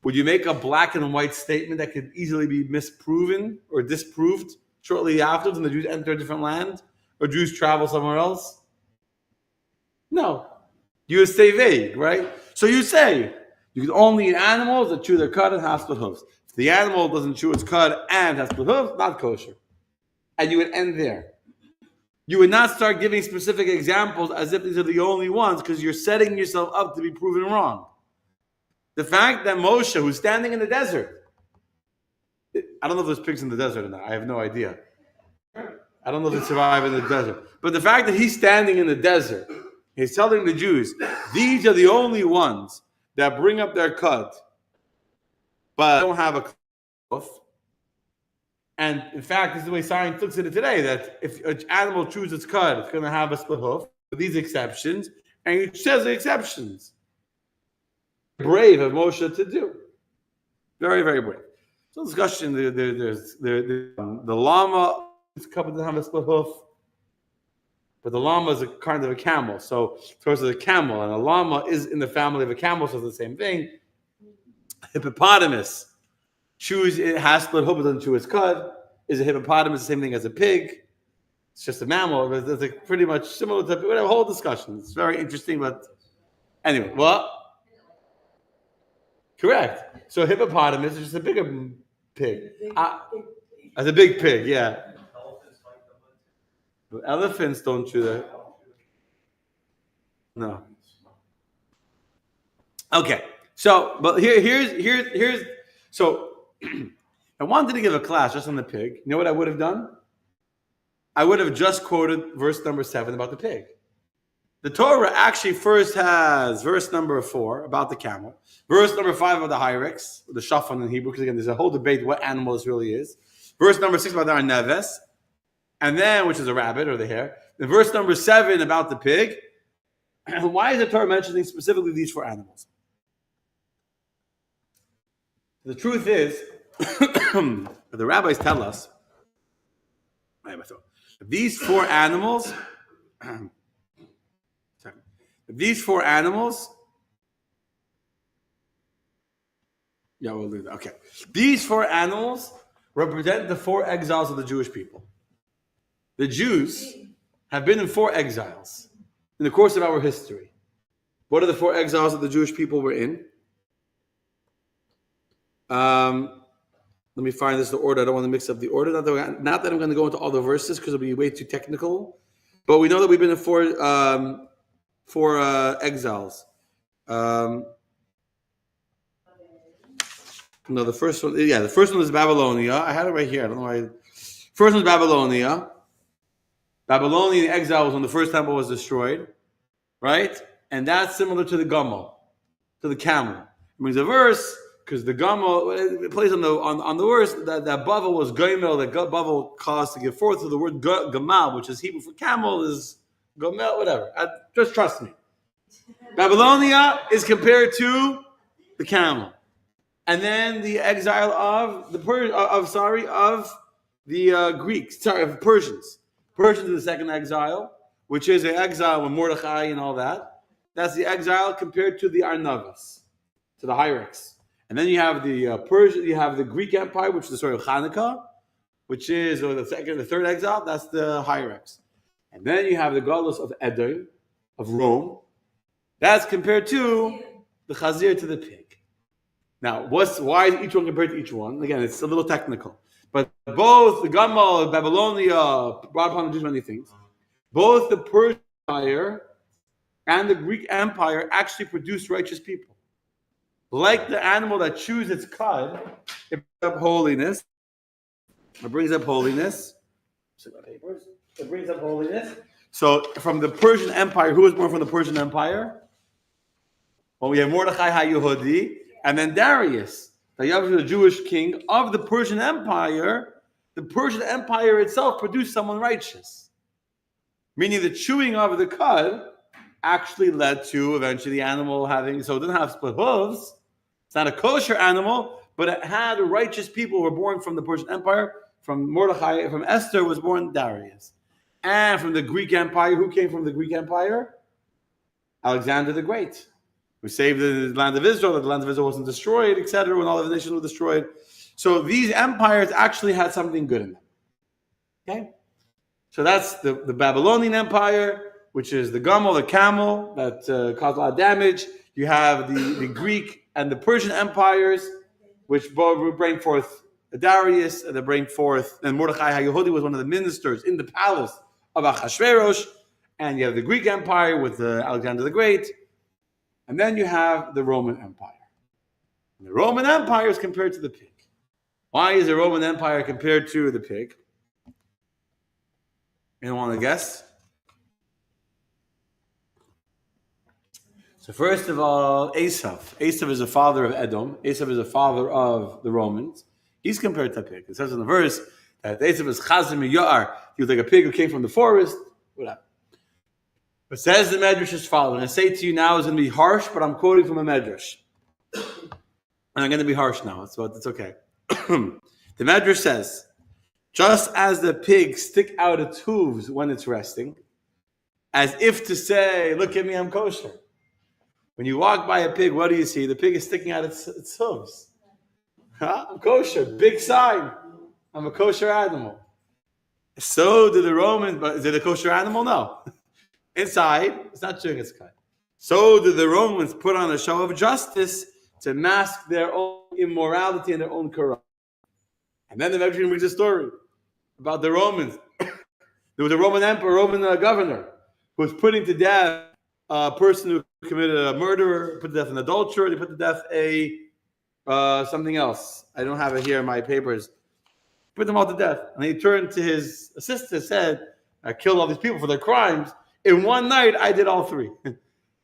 would you make a black and white statement that could easily be misproven or disproved shortly afterwards when the Jews enter a different land or Jews travel somewhere else? No. You would stay vague, right? So you say, you can only eat animals that chew their cud and have split hooves. If the animal doesn't chew its cud and has split hooves, not kosher. And you would end there. You would not start giving specific examples as if these are the only ones, because you're setting yourself up to be proven wrong. The fact that Moshe, who's standing in the desert, I don't know if there's pigs in the desert or not. I have no idea. I don't know if they survive in the desert. But the fact that he's standing in the desert, he's telling the Jews, these are the only ones that bring up their cud, but don't have a cloth. And in fact, this is the way science looks at it today, that if an animal chews its cud, it's going to have a split hoof, with these exceptions, and he says the exceptions. Brave of Moshe to do. Very, very brave. So discussion, the llama is covered to have a split hoof, but the llama is a kind of a camel. So of course it's a camel, and a llama is in the family of a camel, so it's the same thing. Hippopotamus has split hoof, but doesn't chew its cud. Is a hippopotamus the same thing as a pig? It's just a mammal. It's pretty much similar to whatever. Whole discussion. It's very interesting, but anyway, what? Correct. So hippopotamus is just a bigger pig. As a big pig, yeah. But elephants don't chew that. No. Okay. So, but here's. So, I wanted to give a class just on the pig. You know what I would have done? I would have just quoted verse number 7 about the pig. The Torah actually first has verse number 4 about the camel, verse number 5 about the hyrax, the shafan in Hebrew, because again, there's a whole debate what animal this really is. Verse number 6 about the arneves, and then, which is a rabbit or the hare. Then verse number 7 about the pig. Why is the Torah mentioning specifically these 4 animals? The truth is, the rabbis tell us, these 4 animals, yeah, we'll do that. Okay. These 4 animals represent the 4 exiles of the Jewish people. The Jews have been in 4 exiles in the course of our history. What are the 4 exiles that the Jewish people were in? Let me find this the order. I don't want to mix up the order. Not that I'm going to go into all the verses because it'll be way too technical. But we know that we've been in 4 exiles. No, the first one is Babylonia. I had it right here. I don't know why. First one is Babylonia. Babylonian exile was when the first temple was destroyed, right? And that's similar to the Gumel, to the camel. It means a verse because the Gumel it plays on the verse that Bavel was Gomel, that Bavel caused to give forth. So the word Gamal, which is Hebrew for camel, is Gomel, whatever. Just trust me. Babylonia is compared to the camel, and then the exile of the Greeks, of Persians. Persians is the second exile, which is an exile with Mordechai and all that. That's the exile compared to the Arnavas, to the Hyrax. And then you have the Persian, you have the Greek Empire, which is the story of Hanukkah, which is the third exile. That's the Hyrax. And then you have the Galus of Edom, of Rome. That's compared to the Chazir to the pig. Now, why is each one compared to each one? Again, it's a little technical. But both the Gamal, Babylonia, brought upon the Jews many things. Both the Persian Empire and the Greek Empire actually produced righteous people. Like the animal that chews its cud, it brings up holiness. It brings up holiness. It brings up holiness. So from the Persian Empire, who was born from the Persian Empire? Well, we have Mordechai HaYehudi, and then Darius, the Jewish king of the Persian Empire. The Persian Empire itself produced someone righteous. Meaning the chewing of the cud actually led to eventually the animal having, so it didn't have split hooves. It's not a kosher animal, but it had righteous people who were born from the Persian Empire. From Mordechai, from Esther was born Darius. And from the Greek Empire, who came from the Greek Empire? Alexander the Great, who saved the land of Israel, that the land of Israel wasn't destroyed, etc., when all of the nations were destroyed. So these empires actually had something good in them. Okay? So that's the Babylonian Empire, which is the Gamal, the camel, that caused a lot of damage. You have the Greek and the Persian empires, which both bring forth Darius, and they bring forth, and Mordechai HaYehudi was one of the ministers in the palace of Achashverosh, and you have the Greek Empire with Alexander the Great, and then you have the Roman Empire. And the Roman Empire is compared to the pig. Why is the Roman Empire compared to the pig? Anyone want to guess? So first of all, Esav. Esav is the father of Edom. Esav is the father of the Romans. He's compared to a pig. It says in the verse that Esav is Chazim Ya'ar. He was like a pig who came from the forest. Whatever. But says the Medrash is following. I say to you now is going to be harsh, but I'm quoting from a Medrash. And I'm going to be harsh now, so it's okay. The Medrash says, just as the pigs stick out its hooves when it's resting, as if to say, look at me, I'm kosher. When you walk by a pig, what do you see? The pig is sticking out its hooves. Huh? I'm kosher. Big sign. I'm a kosher animal. So did the Romans, but is it a kosher animal? No. Inside, it's not chewing its cud. So did the Romans put on a show of justice to mask their own immorality and their own corruption. And then the Medrash brings a story about the Romans. There was a Roman emperor, Roman governor, who was putting to death a person who committed a murder, put to death an adulterer, they put to death something else. I don't have it here in my papers. Put them all to death. And he turned to his assistant and said, I killed all these people for their crimes. In one night, I did all three. Oh,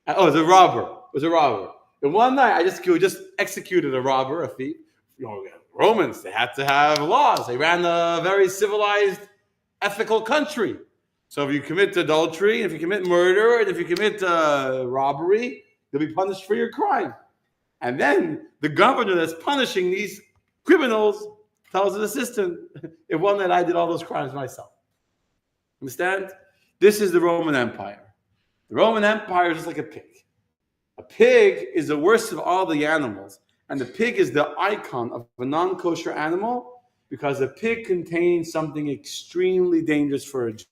it was a robber. It was a robber. In one night, I just executed a robber, a thief. You know, Romans, they had to have laws. They ran a very civilized, ethical country. So if you commit adultery, if you commit murder, and if you commit robbery, you'll be punished for your crime. And then the governor that's punishing these criminals tells his assistant, in one night I did all those crimes myself. Understand? This is the Roman Empire. The Roman Empire is just like a pig. A pig is the worst of all the animals. And the pig is the icon of a non-kosher animal because the pig contains something extremely dangerous for a Jew.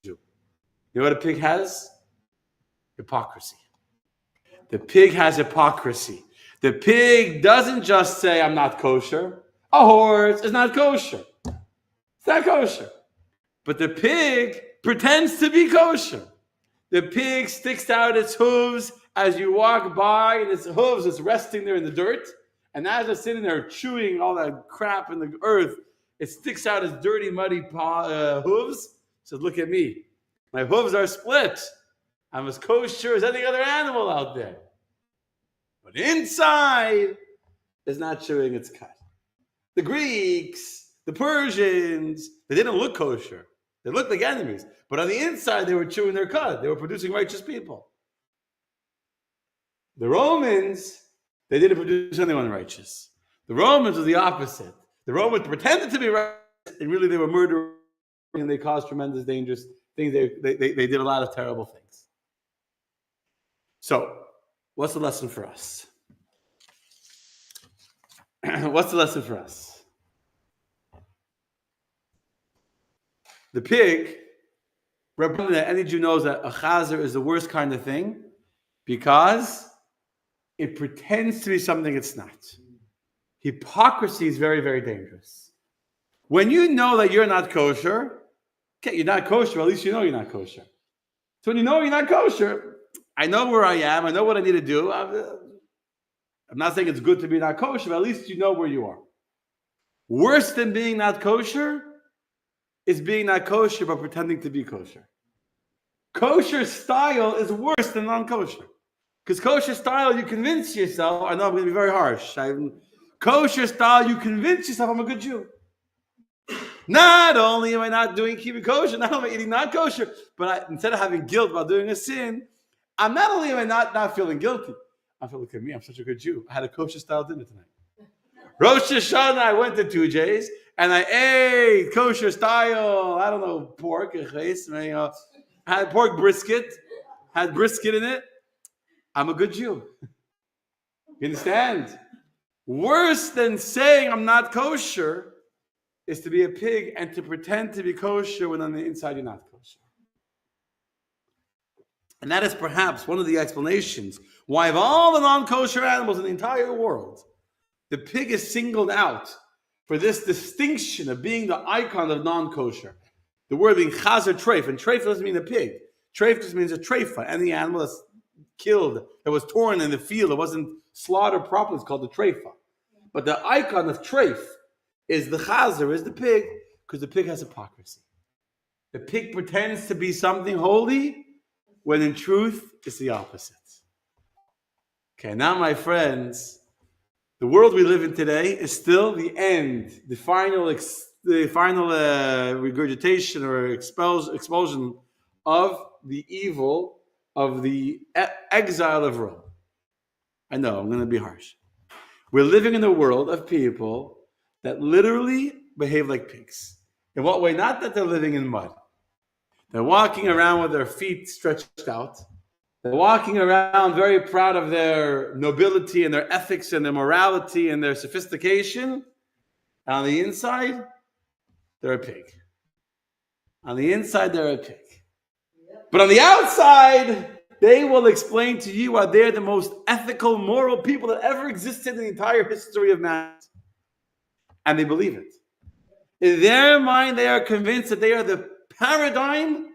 You know what a pig has? Hypocrisy. The pig has hypocrisy. The pig doesn't just say, I'm not kosher. A horse is not kosher. It's not kosher. But the pig pretends to be kosher. The pig sticks out its hooves as you walk by, and its hooves is resting there in the dirt. And as it's sitting there chewing all that crap in the earth, it sticks out its dirty, muddy hooves. It says, look at me. My hooves are split. I'm as kosher as any other animal out there. But inside is not chewing its cud. The Greeks, the Persians, they didn't look kosher. They looked like enemies. But on the inside, they were chewing their cud. They were producing righteous people. The Romans, they didn't produce anyone righteous. The Romans were the opposite. The Romans pretended to be righteous, and really they were murderers, and they caused tremendous dangerous things. They did a lot of terrible things. So, What's the lesson for us? What's the lesson for us? The pig, representing that any Jew knows that a chazer is the worst kind of thing because it pretends to be something it's not. Hypocrisy is very, very dangerous. When you know that you're not kosher, okay, you're not kosher, at least you know you're not kosher. So when you know you're not kosher, I know where I am, I know what I need to do. I'm not saying it's good to be not kosher, but at least you know where you are. Worse than being not kosher is being not kosher but pretending to be kosher. Kosher style is worse than non-kosher. Because kosher style, you convince yourself, I know I'm going to be very harsh. Kosher style, you convince yourself I'm a good Jew. Not only am I not keeping kosher, not only am I eating not kosher, but instead of having guilt about doing a sin, I'm not only am I not feeling guilty, I feel, look at me, I'm such a good Jew. I had a kosher style dinner tonight. Rosh Hashanah, I went to 2J's and I ate kosher style, I don't know, pork, had pork brisket, had brisket in it. I'm a good Jew. You understand? Worse than saying I'm not kosher is to be a pig and to pretend to be kosher when on the inside you're not kosher. And that is perhaps one of the explanations why of all the non-kosher animals in the entire world, the pig is singled out for this distinction of being the icon of non-kosher. The word being chazer treif, and treif doesn't mean a pig. Treif just means a treifa, any animal that's killed, that was torn in the field, it wasn't slaughtered properly, it's called the treifa. But the icon of treif is the chazer, is the pig, because the pig has hypocrisy. The pig pretends to be something holy, when in truth, it's the opposite. Okay, now my friends, the world we live in today is still the end, the final regurgitation or expulsion of the evil of the exile of Rome. I know, I'm going to be harsh. We're living in a world of people that literally behave like pigs. In what way? Not that they're living in mud. They're walking around with their feet stretched out. They're walking around very proud of their nobility and their ethics and their morality and their sophistication. And on the inside, they're a pig. On the inside, they're a pig. But on the outside, they will explain to you why they're the most ethical, moral people that ever existed in the entire history of man. And they believe it. In their mind, they are convinced that they are the paradigm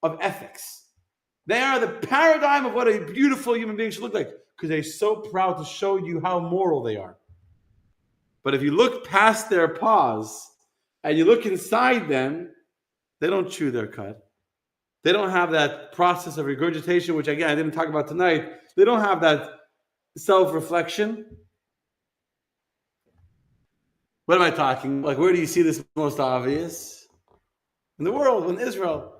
of ethics. They are the paradigm of what a beautiful human being should look like, because they're so proud to show you how moral they are. But if you look past their paws and you look inside them, they don't chew their cud. They don't have that process of regurgitation, which again, I didn't talk about tonight. They don't have that self-reflection. What am I talking? Like, where do you see this most obvious? In the world, in Israel.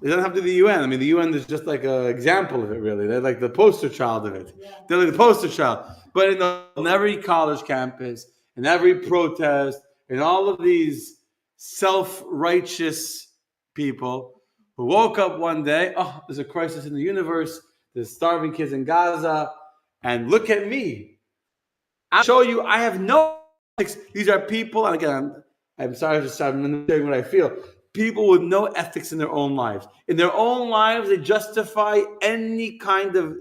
They don't have to be the UN. I mean, the UN is just like an example of it, really. They're like the poster child of it. Yeah. They're like the poster child. But in every college campus, in every protest, in all of these self-righteous people who woke up one day, oh, there's a crisis in the universe, there's starving kids in Gaza, and look at me. I'll show you I have no ethics. These are people, and again, I'm sorry to start sharing what I feel. People with no ethics in their own lives. In their own lives, they justify any kind of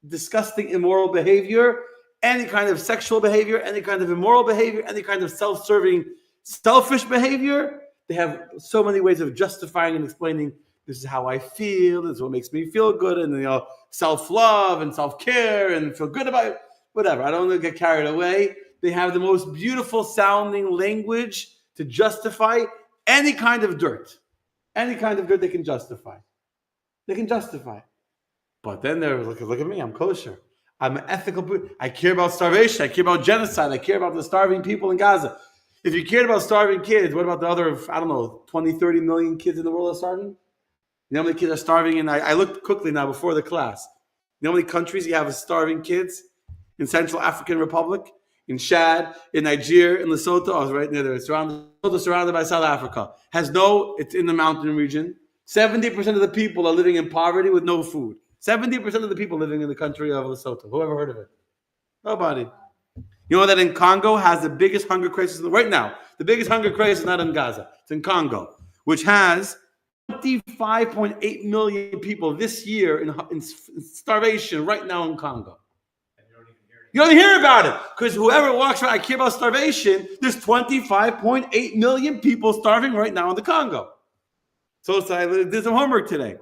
disgusting, immoral behavior, any kind of sexual behavior, any kind of immoral behavior, any kind of self-serving, selfish behavior. They have so many ways of justifying and explaining, this is how I feel, this is what makes me feel good, and self-love and self-care and feel good about it, whatever. I don't want to get carried away. They have the most beautiful sounding language to justify any kind of dirt. Any kind of dirt they can justify. They can justify. But then they're look at me, I'm kosher. I'm an ethical person. I care about starvation. I care about genocide. I care about the starving people in Gaza. If you cared about starving kids, what about the other, 20, 30 million kids in the world are starving? You know how many kids are starving? And I looked quickly now before the class. You know how many countries you have starving kids? In Central African Republic, in Chad, in Nigeria, in Lesotho. I was right near there. It's surrounded by South Africa. It's in the mountain region. 70% of the people are living in poverty with no food. 70% of the people living in the country of Lesotho. Who ever heard of it? Nobody. You know that in Congo has the biggest hunger crisis right now. The biggest hunger crisis is not in Gaza. It's in Congo, which has 25.8 million people this year in starvation right now in Congo. You don't hear about it because whoever walks around, I care about starvation. There's 25.8 million people starving right now in the Congo. So I did some homework today.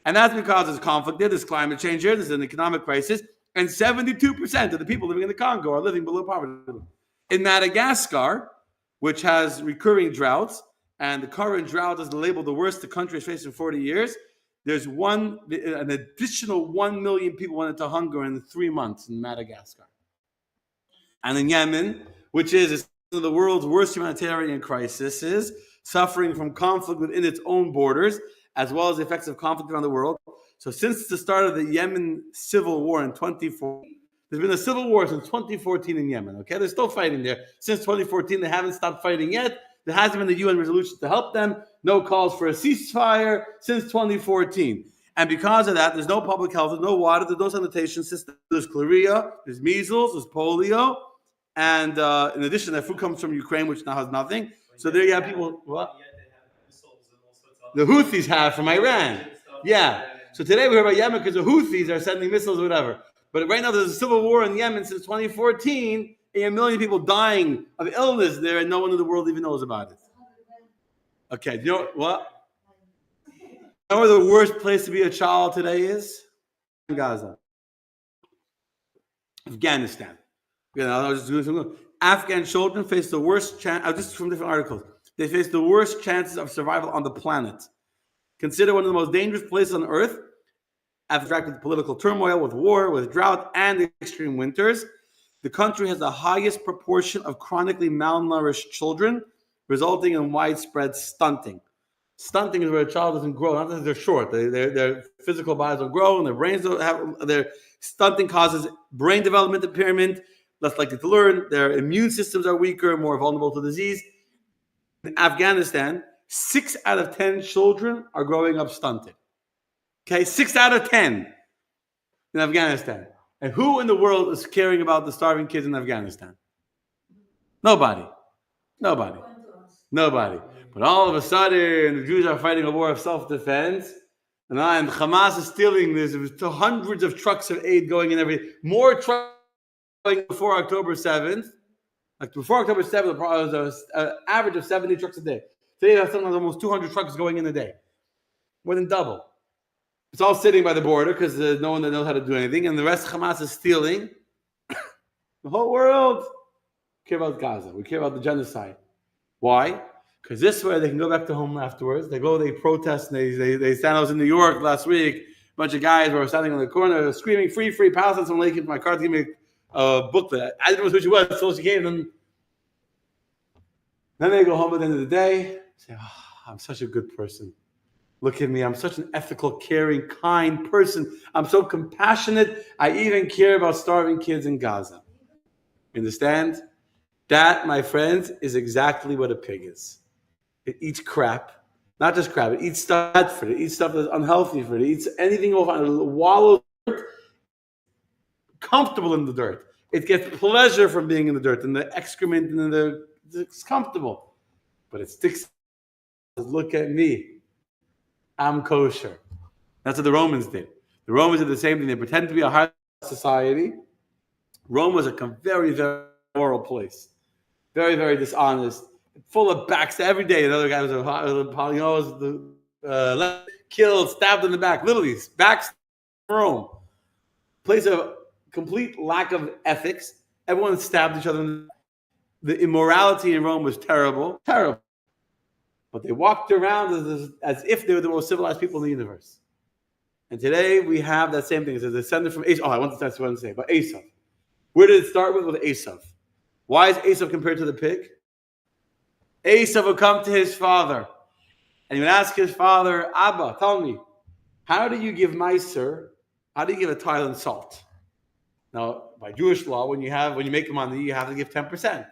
And that's because there's conflict there, there's climate change here, there's an economic crisis, and 72% of the people living in the Congo are living below poverty. In Madagascar, which has recurring droughts, and the current drought is labeled the worst the country has faced in 40 years, there's an additional 1 million people went into hunger in 3 months in Madagascar. And in Yemen, which is one of the world's worst humanitarian crises, suffering from conflict within its own borders, as well as the effects of conflict around the world. So since the start of the Yemen civil war in 2014, there's been a civil war since 2014 in Yemen, okay? They're still fighting there. Since 2014, they haven't stopped fighting yet. There hasn't been a UN resolution to help them. No calls for a ceasefire since 2014. And because of that, there's no public health, there's no water, there's no sanitation system. There's chlamydia, there's measles, there's polio. And in addition, that food comes from Ukraine, which now has nothing. So there you have people, what? The Houthis have from Iran. Yeah. So today we heard about Yemen because the Houthis are sending missiles or whatever. But right now there's a civil war in Yemen since 2014, and a million people dying of illness there, and no one in the world even knows about it. Okay, you know what? You know where the worst place to be a child today is? In Gaza. Afghanistan. Afghan children face the worst chance, just from different articles, they face the worst chances of survival on the planet. Considered one of the most dangerous places on earth, after with political turmoil, with war, with drought, and extreme winters. The country has the highest proportion of chronically malnourished children, resulting in widespread stunting. Stunting is where a child doesn't grow, not that they're short. Their physical bodies don't grow, and their brains don't have. Their stunting causes brain development impairment, less likely to learn. Their immune systems are weaker, more vulnerable to disease. In Afghanistan, 6 out of 10 children are growing up stunted. Okay, 6 out of 10 in Afghanistan. And who in the world is caring about the starving kids in Afghanistan? Nobody. Nobody. Nobody. But all of a sudden, the Jews are fighting a war of self-defense. And Hamas is stealing this. There was hundreds of trucks of aid going in every day. More trucks going before October 7th. Like before October 7th, it was an average of 70 trucks a day. Today, there's sometimes almost 200 trucks going in a day. More than double. It's all sitting by the border because there's no one that knows how to do anything. And the rest of Hamas is stealing. The whole world. We care about Gaza. We care about the genocide. Why? Because this way they can go back to home afterwards. They go, they protest, and they stand. I was in New York last week. A bunch of guys were standing on the corner screaming, free, free Palestine. Someone came to my car to give me a booklet. I didn't know who she was, so she gave them. Then they go home at the end of the day. Say, oh, I'm such a good person. Look at me. I'm such an ethical, caring, kind person. I'm so compassionate. I even care about starving kids in Gaza. You understand? That, my friends, is exactly what a pig is. It eats crap. Not just crap. It eats stuff bad for it. It eats stuff that's unhealthy for it. It eats anything it wallows in dirt, comfortable in the dirt. It gets pleasure from being in the dirt and the excrement and it's comfortable. But it sticks. Look at me. I'm kosher. That's what the Romans did. The Romans did the same thing. They pretended to be a high society. Rome was a very, very immoral place. Very, very dishonest. Full of backstab. Every day another guy was killed, stabbed in the back. Literally, backstab Rome. Place of complete lack of ethics. Everyone stabbed each other. The immorality in Rome was terrible. Terrible. But they walked around as if they were the most civilized people in the universe. And today we have that same thing. It's a descendant from Esau. Oh, I want to say about Esau. Where did it start with? With Esau. Why is Esau compared to the pig? Esau would come to his father. And he would ask his father, Abba, tell me, how do you give meiser? How do you give a tithe in salt? Now, by Jewish law, when you make money, you have to give 10%.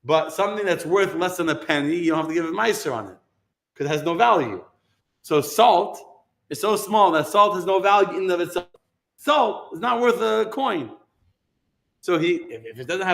But something that's worth less than a penny, you don't have to give a meiser on it because it has no value. So salt is so small that salt has no value in and of itself. Salt is not worth a coin. So if it doesn't have